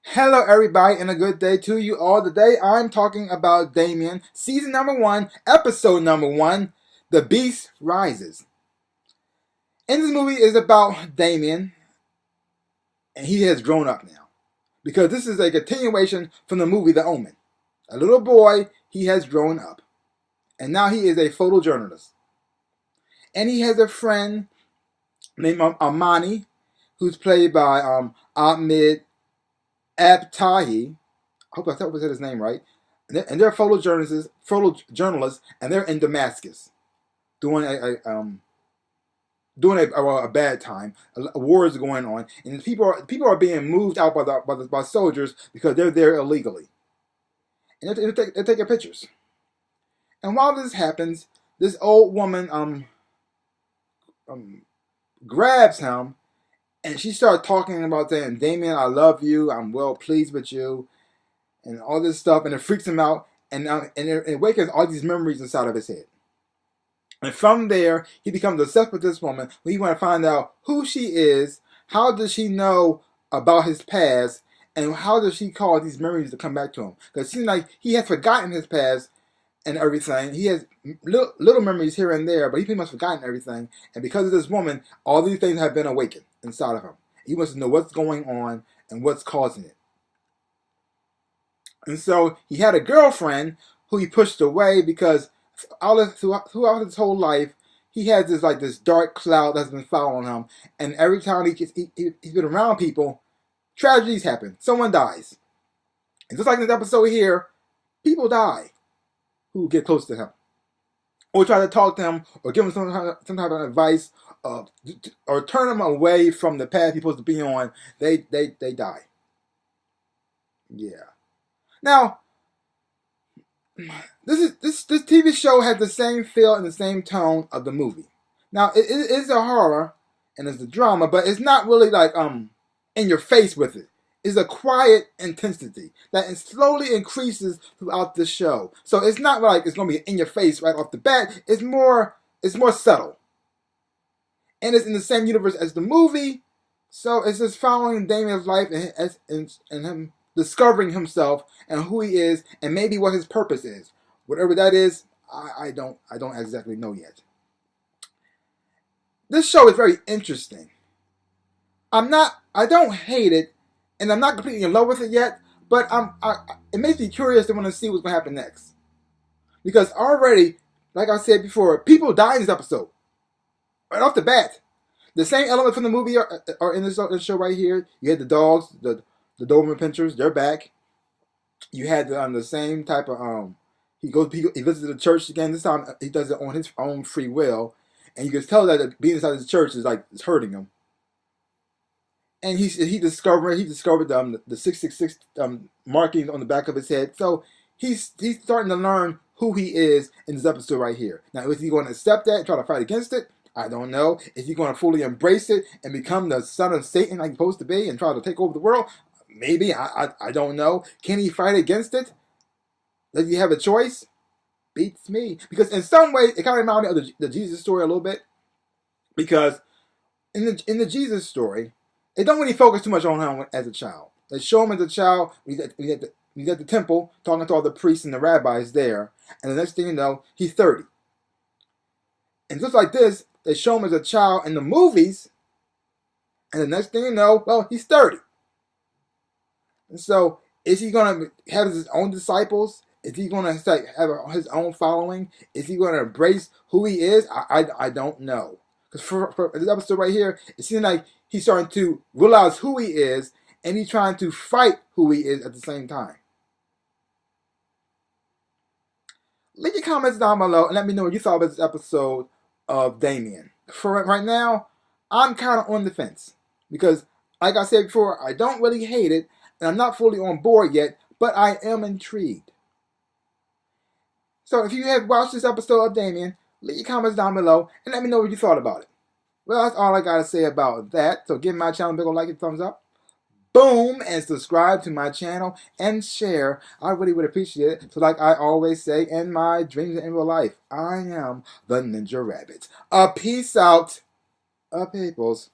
Hello, everybody, and a good day to you all. Today, I'm talking about Damien, season number 1, episode number 1, The Beast Rises. And this movie is about Damien, and he has grown up now. Because this is a continuation from the movie The Omen. A little boy, he has grown up. And now he is a photojournalist. And he has a friend named Amani, who's played by Ahmed Abtahi. I hope I said his name right. And they're photojournalists, and they're in Damascus doing a bad time. A war is going on, and people are being moved out by soldiers because they're there illegally, and they're taking pictures. And while this happens, this old woman grabs him, and she starts talking about saying, "Damien, I love you. I'm well pleased with you," and all this stuff, and it freaks him out, and it awakens all these memories inside of his head. And from there, he becomes obsessed with this woman. We want to find out who she is, how does she know about his past, and how does she cause these memories to come back to him? Because it seems like he has forgotten his past and everything. He has little memories here and there, but he pretty much forgotten everything. And because of this woman, all these things have been awakened inside of him. He wants to know what's going on and what's causing it. And so he had a girlfriend who he pushed away because throughout his whole life, he has this dark cloud that's been following him, and every time he's been around people, tragedies happen. Someone dies, and just like in this episode here, people die who get close to him, or try to talk to him, or give him some type of advice, or turn him away from the path he's supposed to be on. They die. Yeah. Now, this TV show has the same feel and the same tone of the movie. Now it is a horror and it's a drama, but it's not really like in your face with it. It's a quiet intensity that slowly increases throughout the show. So it's not like it's gonna be in your face right off the bat. It's more subtle, and it's in the same universe as the movie. So it's just following Damien's life and him discovering himself and who he is and maybe what his purpose is. Whatever that is, I don't exactly know yet. This show is very interesting. I don't hate it, and I'm not completely in love with it yet, but it makes me curious to want to see what's going to happen next. Because already, like I said before, people die in this episode. Right off the bat. The same elements from the movie are in this show right here. You had the dogs, the Doberman Pinschers, they're back. You had the same type of he visits the church again. This time he does it on his own free will, and you can tell that being inside the church is hurting him. And he discovered the 666 markings on the back of his head. So he's starting to learn who he is in this episode right here. Now, is he going to accept that and try to fight against it? I don't know. Is he going to fully embrace it and become the son of Satan like he's supposed to be and try to take over the world? Maybe. I don't know. Can he fight against it? Does he have a choice? Beats me. Because in some ways, it kind of reminded me of the Jesus story a little bit. Because in the Jesus story, they don't really focus too much on him as a child. They show him as a child. He's at the temple talking to all the priests and the rabbis there. And the next thing you know, he's 30. And just like this, they show him as a child in the movies. And the next thing you know, well, he's 30. And so, is he going to have his own disciples? Is he going to have his own following? Is he going to embrace who he is? I don't know. Because for this episode right here, it seems like he's starting to realize who he is, and he's trying to fight who he is at the same time. Leave your comments down below and let me know what you thought about this episode of Damien. For right now, I'm kind of on the fence. Because, like I said before, I don't really hate it, and I'm not fully on board yet, but I am intrigued. So if you have watched this episode of Damien, leave your comments down below and let me know what you thought about it. Well, that's all I got to say about that. So give my channel a big old like and thumbs up. Boom! And subscribe to my channel and share. I really would appreciate it. So like I always say in my dreams and in real life, I am the Ninja Rabbit. Peace out, peoples.